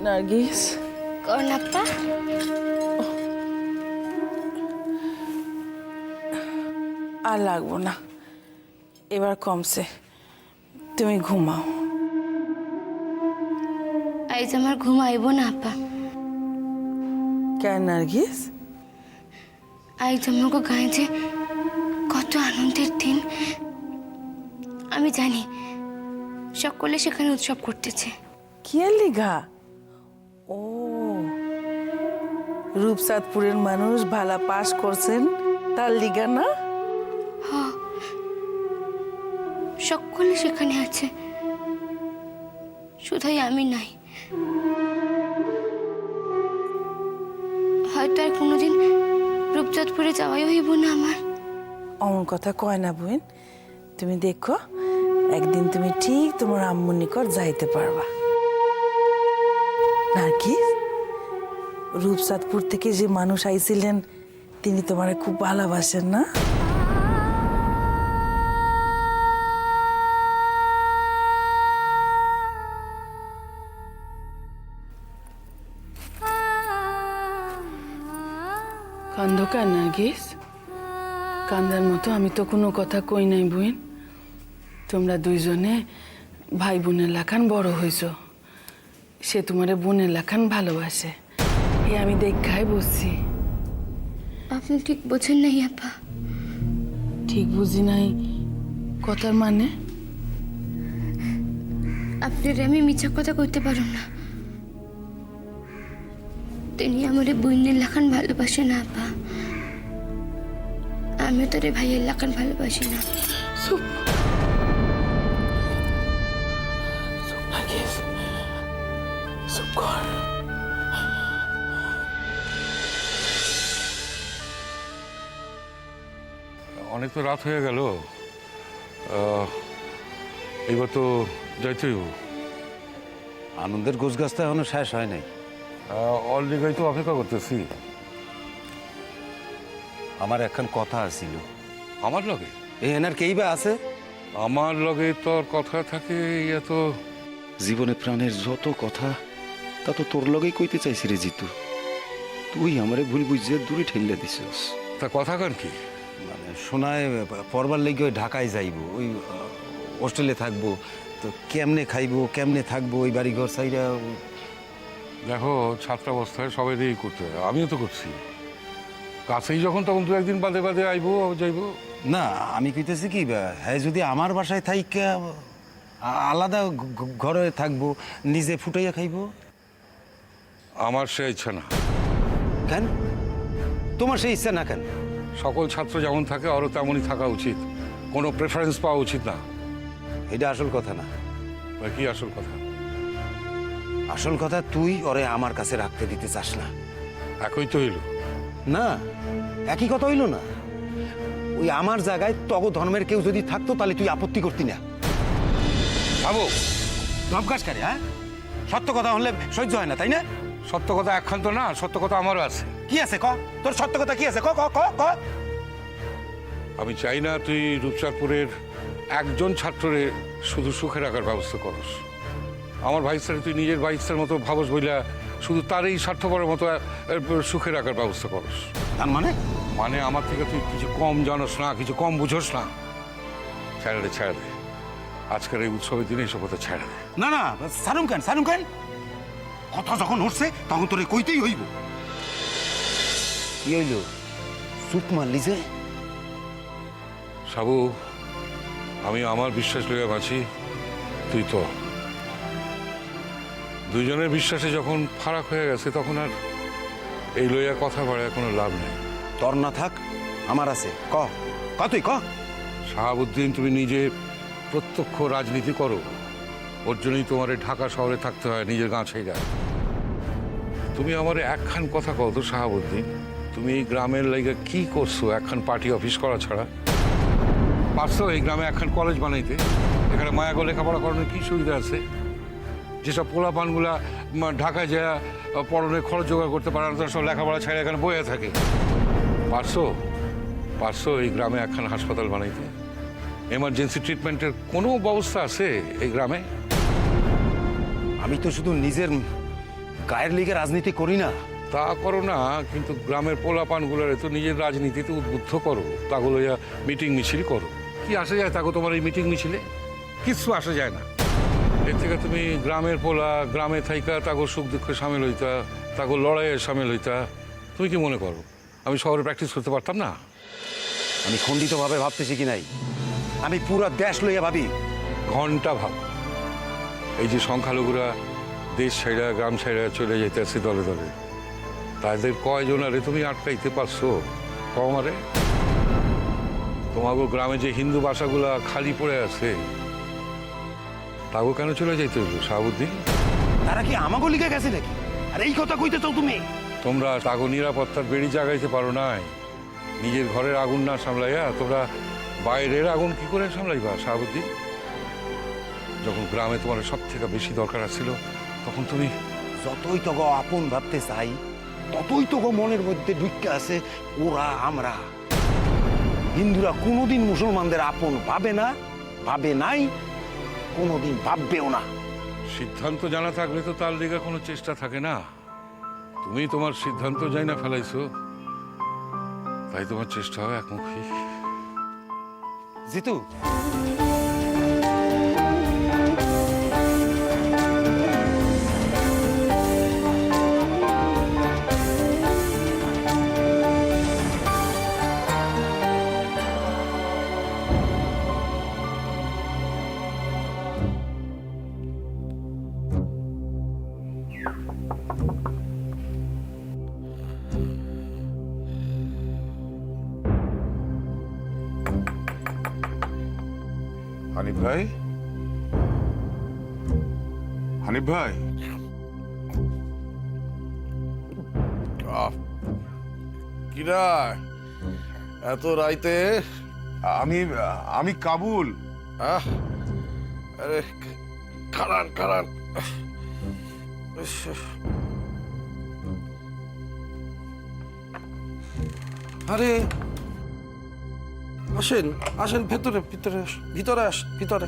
নার্গিস, কর্ণাপ্পা, আর লাগবো না, এবার কমছে, তুমি ঘুমাও। আজ আমার ঘুম আইব না আপা। কেন নার্গিস? আজ আমাকে গায়ে যে কত আনন্দের দিন, আমি জানি সকলে সেখানে উৎসব করতেছে। কি আর লিগা? ও, রূপসাদপুরের মানুষ ভালা পাস করছেন তার লিগা না? সকলে সেখানে আছে, শুধুই আমি নাই। হয়তো আর কোনোদিন রূপচাঁদপুরে যাওয়াই হইব না আমার। অমন কথা কয় না বোন, তুমি দেখো একদিন তুমি ঠিক তোমার আম্মুর নিকট যাইতে পারবা। নার্গিস, রূপসাদপুর থেকে যে মানুষ আইছিলেন তিনি তোমারে খুব ভালোবাসেন না? কান্দ কেন নার্গিস? কান্দার মতো আমি তো কোনো কথা কই নাই বোন। তোমরা দুইজনে ভাই বোনের লাখান বড় হইছ, সে তোমারে বোনের লাখান ভালোবাসে, এ আমি দেখাই বসছি। আপনি ঠিক বোঝেন নাই আপা। ঠিক বুঝি নাই কথার মানে? আপনার আমি মিছা কথা কইতে পারুম না। তিনি আমার বইনের লাখান ভালোবাসে না আপা, আমিও তোর ভাইয়ের লাখান ভালোবাসি না। চুপ চুপ নার্গিস, চুপ কর। অনেক তো রাত হয়ে গেল, এইবার তো যাইতেই হবো। আনন্দের গোছগাছটা এখনো শেষ হয় নাই। অলরেডি তো অপেক্ষা করতেছি। আমার একখান কথা আছিল। আমার লগে? এই এনার কেই বা আছে? আমার লগে তোর কথা থাকে, ইয়া তো জীবনে প্রাণের যত কথা তা তো তোর লগেই কইতে চাইছি রে জিতু। তুই আমারে ভুল বুঝিয়ে দূরে ঠেললে দিছিস। তা কথা কান কি? মানে শোনায় পড়বার লেগে ওই ঢাকায় যাইব, ওই হোস্টেলে থাকবো, তো কেমনে খাইবো কেমনে থাকবো, ওই বাড়ি ঘর সাইরা। দেখো, ছাত্রাবস্থায় সবাই দিয়েই করতে হয়, আমিও তো করছি। কাছেই যখন তখন দু একদিন বাদে বাদে আইবো যাইবো। না, আমি কইতেছি কি, হ্যাঁ যদি আমার বাসায় থাইকা আলাদা ঘরে থাকবো, নিজে ফুটাইয়া খাইবো। আমার সে ইচ্ছা না। কেন? তোমার সেই ইচ্ছা না কেন? সকল ছাত্র যেমন থাকে আরও তেমনই থাকা উচিত, কোনো প্রেফারেন্স পাওয়া উচিত না। এটা আসল কথা না। কি আসল কথা? আসল কথা তুই ওরে আমার কাছে রাখতে দিতে চাস না। একই তো হইল না, একই কথা হইল না। ওই আমার জায়গায় তগ ধর্মের কেউ যদি থাকতো তাহলে তুই আপত্তি করতি না। ভাবো, ধমকাস কারে? হ্যাঁ, সত্য কথা হলে সহ্য হয় না, তাই না? সত্য কথা একখান তো না, সত্য কথা আমারও আছে। কি আছে ক? তোর সত্য কথা কি আছে? ক ক ক ক। আমি চাই না তুই রূপচাঁদপুরের একজন ছাত্ররে শুধু সুখে রাখার ব্যবস্থা করস। আমার ভাইস্তারে তুই নিজের ভাইস্তার মতো ভাবস বইলা শুধু তারই স্বার্থপরের মতো সুখে রাখার ব্যবস্থা করস। তার মানে? মানে আমার থেকে তুই কিছু কম জানোস না, কিছু কম বুঝোস না। ছেড়ে দে, ছেড়ে দে। আজকের এই উৎসবের দিনে এসব কথা ছেড়ে দে। না না, সারুম কেন, সারুম কেন? কথা যখন উঠছে তখন তোরে কইতেই হইব। কি হইল? চুপ মারলি যে? সাবু, আমি আমার বিশ্বাস লইয়া বাঁচি, তুই তো। দুইজনের বিশ্বাসে যখন ফারাক হয়ে গেছে তখন আর এই লইয়া কথা বাড়ায় কোনো লাভ নেই। তোর না থাক, আমার আছে। ক ক, তুই ক। শাহাবুদ্দিন, তুমি নিজে প্রত্যক্ষ রাজনীতি করো, ওর জন্যই তোমার ঢাকা শহরে থাকতে হয় নিজের গাঁ ছেড়া। তুমি আমার একখান কথা কও তো শাহাবুদ্দিন, তুমি এই গ্রামের লাইগা কি করছো একখান পার্টি অফিস করা ছাড়া? পারছো এই গ্রামে একখান কলেজ বানাইতে? এখানে মায়াগো লেখাপড়া করানোর কি সুবিধা আছে? যেসব পোলাপানগুলা ঢাকায় যায় পড়ানোর খরচ জোগাড় করতে পারে না, তারা সব লেখাপড়া ছেড়ে এখানে বয়ে থাকে। পারছো? পারছো এই গ্রামে একখান হাসপাতাল বানাইতে? এমার্জেন্সি ট্রিটমেন্টের কোনো ব্যবস্থা আছে এই গ্রামে? আমি তো শুধু নিজের গায়ের লিগে রাজনীতি করি না। তা করো না, কিন্তু গ্রামের পোলাপানগুলোরে তো নিজের রাজনীতিতে উদ্বুদ্ধ করো, তাগুলো মিটিং মিছিল করো। কি আসে যায় তাকে তোমার এই মিটিং মিছিলে? কিচ্ছু আসে যায় না। এর থেকে তুমি গ্রামের পোলা গ্রামে থাইকা তাগো সুখ দুঃখে সামিল হইতা, তাগো লড়াইয়ে সামিল হইতা। তুমি কি মনে করো আমি শহরে প্র্যাকটিস করতে পারতাম না? আমি খণ্ডিতভাবে ভাবতে শিখি নাই, আমি পুরা দেশ লইয়া ভাবি। ঘন্টা ভাব। এই যে সংখ্যালঘুরা দেশ ছাইড়া গ্রাম ছাইড়া চলে যাইতেছে দলে দলে, তাদের কয়জন আরে তুমি আটকাইতে পারছো? কম আরে। তোমাকে গ্রামে যে হিন্দু ভাষাগুলা খালি পড়ে আছে, তাগো কেন চলে যাইতে হইল শাহাবুদ্দিন? তারা কি আমাগো লিগে গেছে নাকি? আর এই কথা কইতে চাও তুমি? তোমরা তাগো নিরাপত্তার বেড়ি জাগাইতে পারো নাই। নিজের ঘরের আগুন না সামলাইয়া তোমরা বাইরের আগুন কি করে সামলাইবা শাহাবুদ্দিন? যখন গ্রামে তোমার সব থেকে বেশি দরকার ছিল, তখন তুমি যতই তো গো আপন ভাবতে চাই, ততই তো গো মনের মধ্যে ঢুকে আছে ওরা আমরা। হিন্দুরা কোনোদিন মুসলমানদের আপন ভাবে না, ভাবে নাই, কোনোদিন ভাববেও না। সিদ্ধান্ত জানা থাকলে তো তার দিকে কোনো চেষ্টা থাকে না। তুমি তোমার সিদ্ধান্ত যাই না ফেলাইছো, তাই তোমার চেষ্টা হয় একমুখী। জিতু, হানিফ ভাই, হানিফ ভাই, কিরা এত রাইতে? আমি আমি কাবুল। আহ, আরে খারান খারান। আরে আসেন আসেন, ভেতরে ভিতরে ভিতরে আস, ভিতরে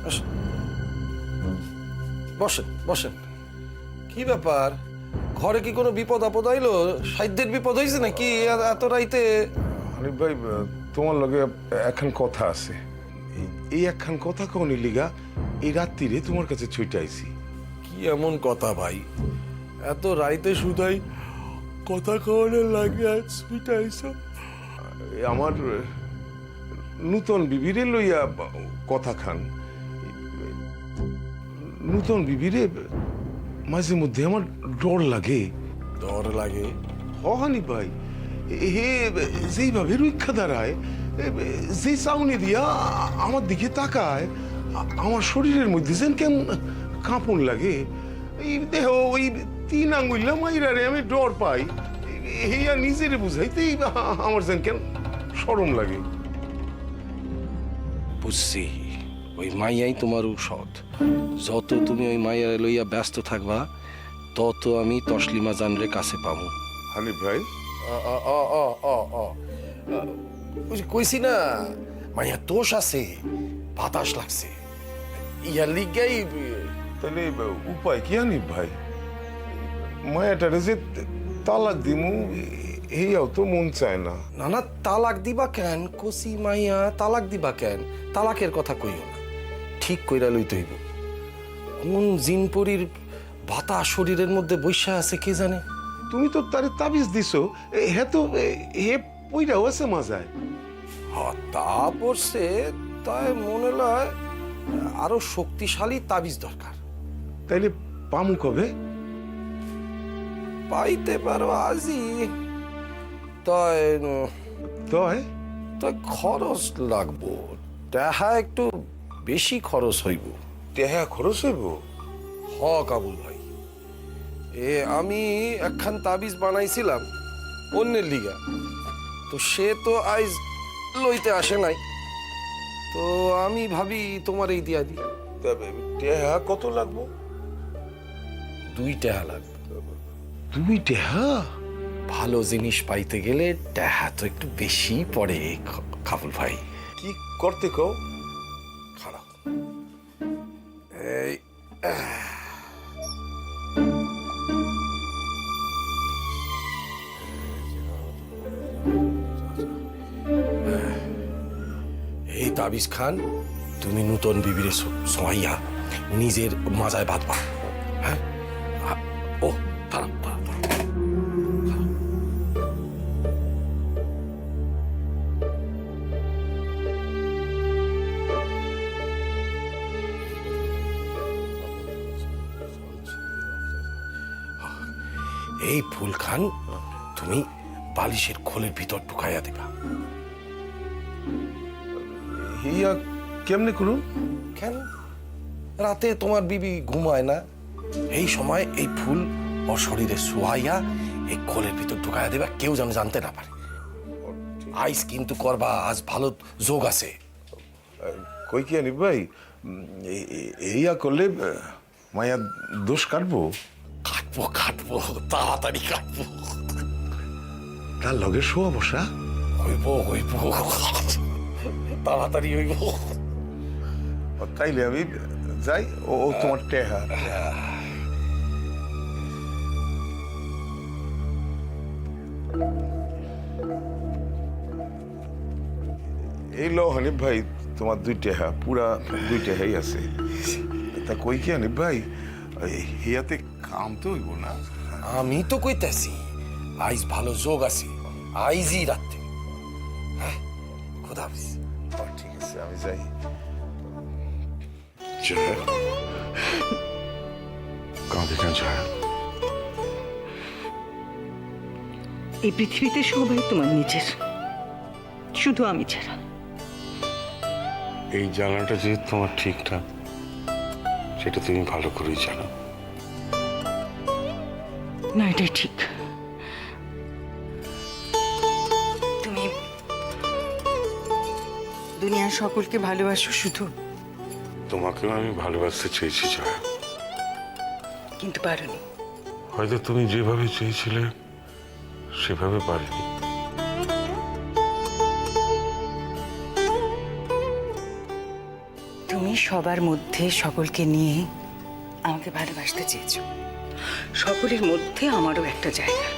আসেন, বসেন বসেন। কি ব্যাপার, ঘরে কি কোনো বিপদ আপদ আইলো? সাধ্যের বিপদ হয়েছে নাকি এত রাইতে? হানিফ ভাই, তোমার লগে একখান কথা আছে। এই একখান কথা কওনি লিগা এই রাত্রিরে তোমার কাছে ছুটে আইছি। কি এমন কথা ভাই, এত রাইতে শুধাই কথা কওয়ানোর লাগে আজ ছুটাইছ? আমার নূতন বিবিরে লইয়া কথা খান। নূতন বিবিরে মাঝে মধ্যে আমার ডর লাগে। ডর লাগে? হানিফ ভাই, হে যেইভাবে রক্ষা দাঁড়ায়, যে চাউনি দিয়া আমার দিকে তাকায়, আমার শরীরের মধ্যে যেন কেমন কাঁপন লাগে। এই দেহ ওই 3 আঙ্গুল্লা মাইরারে আমি ডর পাই। হেয়া নিজেরে বুঝাইতেই আমার যেন কেন শরম লাগে। বুঝছি, ওই মাইয়াই তোমার ঔষধ। যত তুমি ওই মাইয়া লইয়া ব্যস্ত থাকবা, তত আমি তসলিমা জানরে কাছে পাবো। হানিফ ভাই, কইছি না মাইয়া দোষ আছে, বাতাস লাগছে, ইয়ার লিগাই। তাহলে উপায় কি হানিফ ভাই? মায়াটারে যে তালাক দিমু, হেয়াও তো মন চায় না। না না, তালাক দিবা কেন? কসি মাইয়া তালাক দিবা কেন? তালাকের কথা কইও না, ঠিক কইরা লইতে হইব। কোন জিনপরির বাতাস শরীরের মধ্যে বৈশা আছে কে জানে। তুমি তো তারে তাবিজ দিছো, হে তো হে পইরাও আছে মাজায়। হ্যাঁ, তা পড়ছে, তাই মনে হয় আরো শক্তিশালী তাবিজ দরকার। তাইলে পামু কবে? পাইতে পারো আজই। তাই তয় তাই খরচ লাগবো, টাকা একটু বেশি খরচ হইব। টেহা খরচ হইব? হ কাবুল ভাই, আমি একখান তাবিজ বানাইছিলাম অন্যের লিগা, তো সে তো আইজ লইতে আসে নাই, তো আমি ভাবি তোমার এই দিয়া দি। টেহা কত লাগবো? 2 টাকা লাগবে। 2 টেহা? ভালো জিনিস পাইতে গেলে টাকা তো একটু বেশি পড়ে কাবুল ভাই। কি করতে কও? খারাপ এই তাবিজ খান তুমি নূতন বিবিরে সোয়াইয়া নিজের মাজায় বাঁধবা। হ্যাঁ ও দাঁড়াও, দাঁড়াও, দাঁড়াও। এই ফুল খান তুমি বালিশের খোলের ভিতর ঢুকাইয়া দিবা। হিয়া কেমনে করুন? কেন? রাতে তোমার বিবি ঘুমায় না, এই সময় এই ফুল ওর শরীরে শোয়াইয়া এই খোলের ভিতর ঢুকাইয়া দেবা, কেউ যেন জানতে না পারে। আইস কিন্তু করবা, আজ ভালো যোগ আছে। কই কি আনি ভাই, এইয়া করলে মায়া দোষ কাটবো? কাটবো কাটবো, তাড়াতাড়ি কাটবো। তার লগে শোয়া বসা হইব হইব, তাড়াতাড়ি হইব। তাইলে আমি যাই। ও তোমার টেহা। এই লো হানিফ ভাই, তোমার 2 টেহা, পুরা 2 টেহাই আছে। তা কই কি হানিফ ভাই, হিয়াতে কাম তো হইব না? আমি তো কইতাছি আইজ ভালো যোগ আছে, আইজই রাত্রে। হ্যাঁ, খোদা হাফেজ। ঠিক আছে, আমি যাই। জয়া, কাঁদে কেন জয়া? এই পৃথিবীতে সবাই তোমার নিজের, শুধু আমি ছাড়া। এই জানাটা যে তোমার ঠিক না সেটা তুমি ভালো করেই জানো। না, এটাই ঠিক। তুমি দুনিয়ার সকলকে ভালোবাসো শুধু, তোমাকেও আমি ভালোবাসতে চেয়েছি জয়া, কিন্তু পারোনি। হয়তো তুমি যেভাবে চেয়েছিলে সেভাবে পারিনি। তুমি সবার মধ্যে সকলকে নিয়ে আমাকে ভালোবাসতে চেয়েছো, সকলের মধ্যে আমারও একটা জায়গা।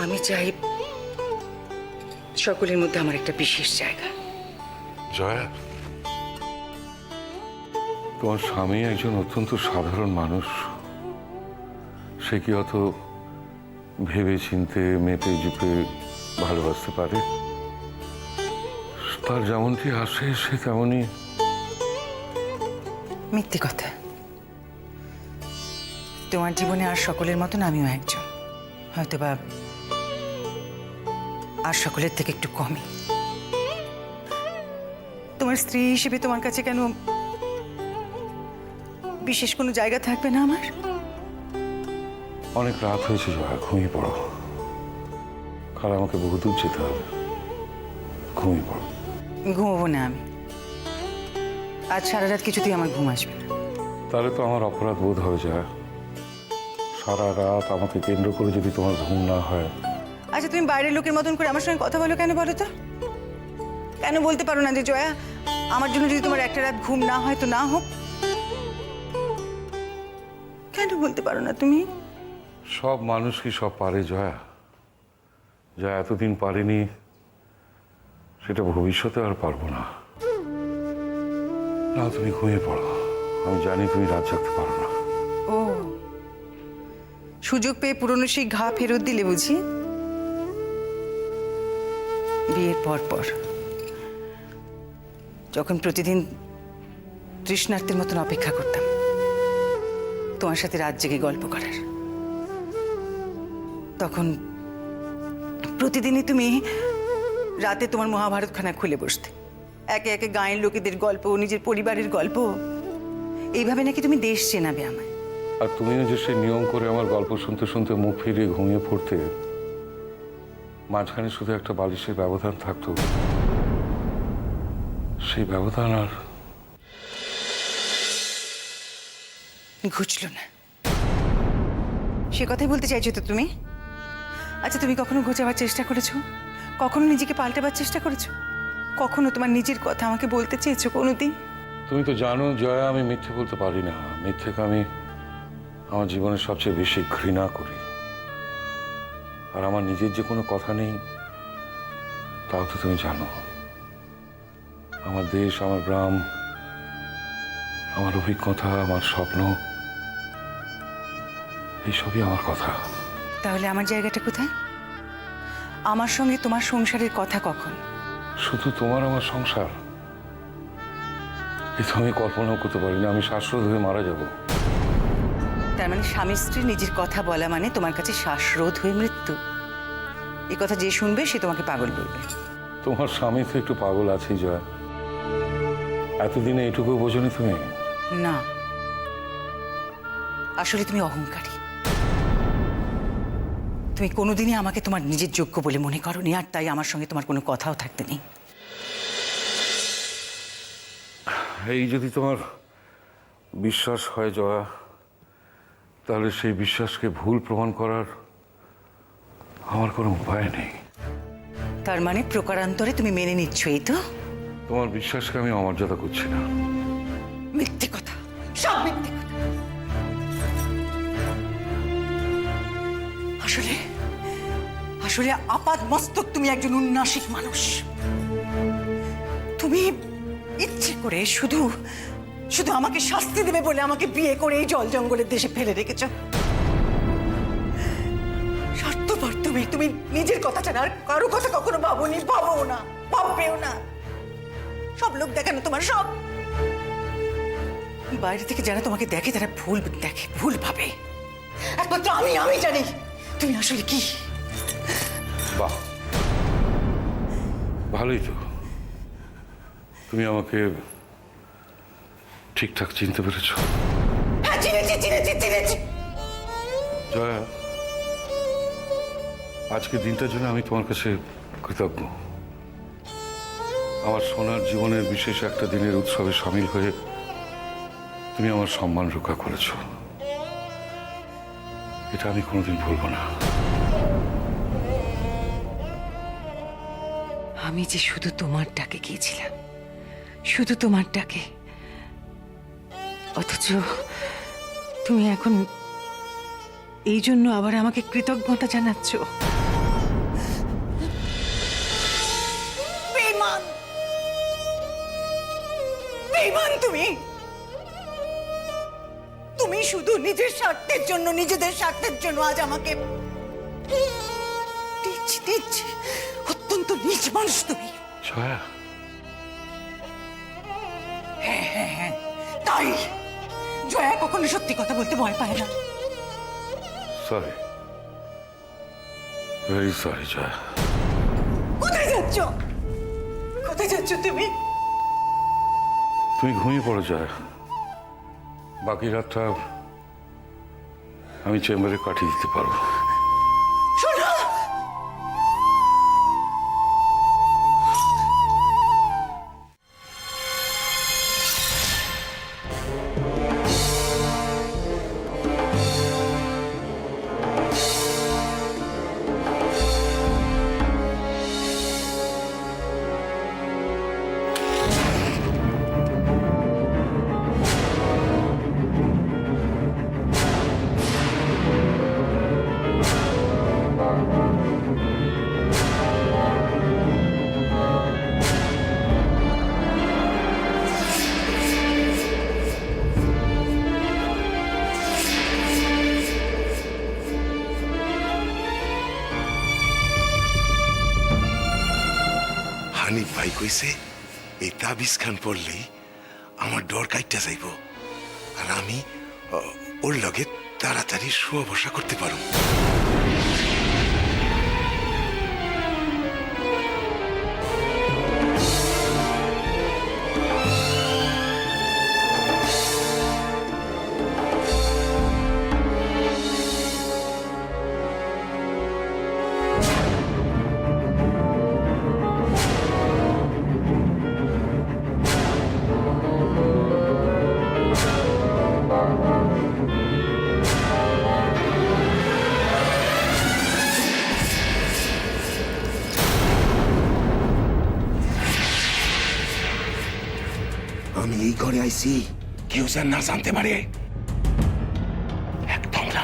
আমি চাই সকলের মধ্যে আমার একটা বিশেষ জায়গা। জয়া, তোমার স্বামী একজন অত্যন্ত সাধারণ মানুষ। সে কি অত ভেবে চিনতে মেপে জুপে ভালোবাসতে পারে? তার যেমনটি আসে সে তেমনই। মিথ্যে কথা। তোমার জীবনে আর সকলের মতন আমিও একজন, হয়তোবা আর সকলের থেকে একটু কমই। তোমার স্ত্রী হিসেবে তোমার কাছে কেন বিশেষ কোনো জায়গা থাকবে না আমার? অনেক রাত হয়েছে জয়া, ঘুমিয়ে পড়ো। কাল আমাকে বহুদূর যেতে হবে, ঘুমিয়ে পড়ো। ঘুমবো না আমি, আজ সারা রাত কিছুতেই আমার ঘুম আসবে না। তাহলে তো আমার অপরাধ বোধ হবে জয়া। সারা রাত আমাকে কেন্দ্র করে যদি তোমার ঘুম না হয়। আচ্ছা, তুমি বাইরের লোকের মতন করে আমার সঙ্গে কথা বলো কেন বলো তো? কেন বলতে পারো না যে জয়া, আমার জন্য যদি তোমার একটা রাত ঘুম না হয় তো না হোক? কেন বলতে পারো না তুমি? সব মানুষ কি সব পারে জয়া? যা এতদিন পারিনি সেটা ভবিষ্যতে আর পারবো না। না, তুমি ঘুমিয়ে পড়ো। আমি জানি তুমি রাত জাগতে পারো না। ও, সুযোগ পেয়ে পুরনো সেই ঘা ফেরত দিলে বুঝি? বিয়ের পর যখন প্রতিদিন তৃষ্ণার্তের মতন অপেক্ষা করতাম তোমার সাথে রাত জেগে গল্প করার, তখন প্রতিদিনই তুমি রাতে তোমার মহাভারতখানা খুলে বসতে, একে একে গাঁয়ের লোকেদের গল্প, নিজের পরিবারের গল্প। এইভাবে নাকি তুমি দেশ চেনাবে আমায়। আর তুমিও যে সে নিয়ম করে আমার গল্প শুনতে শুনতে মুখ ফিরিয়ে ঘুমিয়ে পড়তে, মাঝখানে শুধু একটা বালিশের ব্যবধান থাকতো, সেই ব্যবধান আর ঘুচল না। সে কথাই বলতে চাইছো তো তুমি? আচ্ছা, তুমি কখনো ঘোচাবার চেষ্টা করেছো? কখনো নিজেকে পাল্টাবার চেষ্টা করেছো? কখনো তোমার নিজের কথা আমাকে বলতে চেয়েছো কোনোদিন? তুমি তো জানো জয়া, আমি মিথ্যে বলতে পারি না। মিথ্যেকে আমি আমার জীবনের সবচেয়ে বেশি ঘৃণা করি। আর আমার নিজের যে কোনো কথা নেই তাও তো তুমি জানো আমার দেশ, আমার গ্রাম, আমার অভিজ্ঞতা, আমার স্বপ্ন, এইসবই আমার কথা। তাহলে আমার জায়গাটা কোথায়? আমার সঙ্গে তোমার সংসারের কথা কখন? শুধু তোমার আমার সংসার, এ তো আমি কল্পনাও করতে পারি না। আমি শ্বাসরোধ হয়ে মারা যাব। তার মানে স্বামী স্ত্রী নিজের কথা বলা মানে তোমার কাছে শ্বাসরোধ হয়ে মৃত্যু। এই কথা যে শুনবে সে তোমাকে পাগল বলবে। তোমার স্বামী তো একটু পাগল আছেই জয়া। এতদিনে এটুকু বোঝনি তুমি? না, আসলে তুমি অহংকারী। তুমি কোনোদিনই আমাকে তোমার নিজের যোগ্য বলে মনে করোনি, আর তাই আমার সঙ্গে তোমার কোনো কথাও থাকতে নেই। এই যদি তোমার বিশ্বাস হয় জয়া, তাহলে সেই বিশ্বাসকে ভুল প্রমাণ করার আমার কোনো উপায় নেই। তার মানে প্রকারান্তরে তুমি মেনে নিচ্ছ, এই তো? তোমার বিশ্বাসকে আমি অমর্যাদা করছি না। মিথ্যে কথা, সব মিথ্যে কথা। আসলে আসলে আপাত মস্তক তুমি একজন উন্নাসিক মানুষ। তুমি ইচ্ছে করে শুধু শুধু আমাকে শাস্তি দেবে বলে আমাকে বিয়ে করে এই জল জঙ্গলের দেশে ফেলে রেখেছ। স্বার্থপর তুমি। তুমি নিজের কথা ছাড়া আর কারো কথা কখনো ভাবোনি, ভাবো না, ভাববেও না। সব লোক দেখানো তোমার সব। বাইরে থেকে যারা তোমাকে দেখে তারা ভুল দেখে, ভুল ভাবে। একমাত্র আমি জানি তুমি আসলে কি। বাহ, ভালোই তো। তুমি আমাকে ঠিকঠাক চিনতে পেরেছ। হ্যাঁ, চিনেছি। জয়া, আজকের দিনটার জন্য আমি তোমার কাছে কৃতজ্ঞ। আমার সোনার জীবনের বিশেষ একটা দিনের উৎসবে সামিল হয়ে তুমি আমার সম্মান রক্ষা করেছ। এটা আমি কোনোদিন ভুলব না। আমি যে শুধু তোমার ডাকে গিয়েছিলাম, শুধু তোমার ডাকে, অথচ তুমি এখন এই জন্য আবার আমাকে কৃতজ্ঞতা জানাচ্ছ। বেঈমান, বেঈমান তুমি। তুমি শুধু নিজের স্বার্থের জন্য, নিজেদের স্বার্থের জন্য আজ আমাকে নিচ অত্যন্ত নিচ মানুষ তুমি। জয়া, হ্যাঁ, তাই জয়া কখনো সত্যি কথা বলতে ভয় পায় না। Sorry, very sorry Jaya. কোথায় যাচ্ছ? কোথায় যাচ্ছ তুমি? তুমি ঘুমিয়ে পড়ো জয়া। বাকি রাতটা আমি চেম্বারে কাটিয়ে দিতে পারবো। শোনো, হানিফ ভাই কইছে এই তাবিজ খান পড়লেই আমার ডর কাইটটা যাইব, আর আমি ওর লগে তাড়াতাড়ি শোয়া বসা করতে পারো। আমি এই ঘরে আইছি, কেউ যেন না জানতে পারে। একদম না।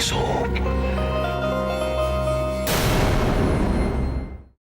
সব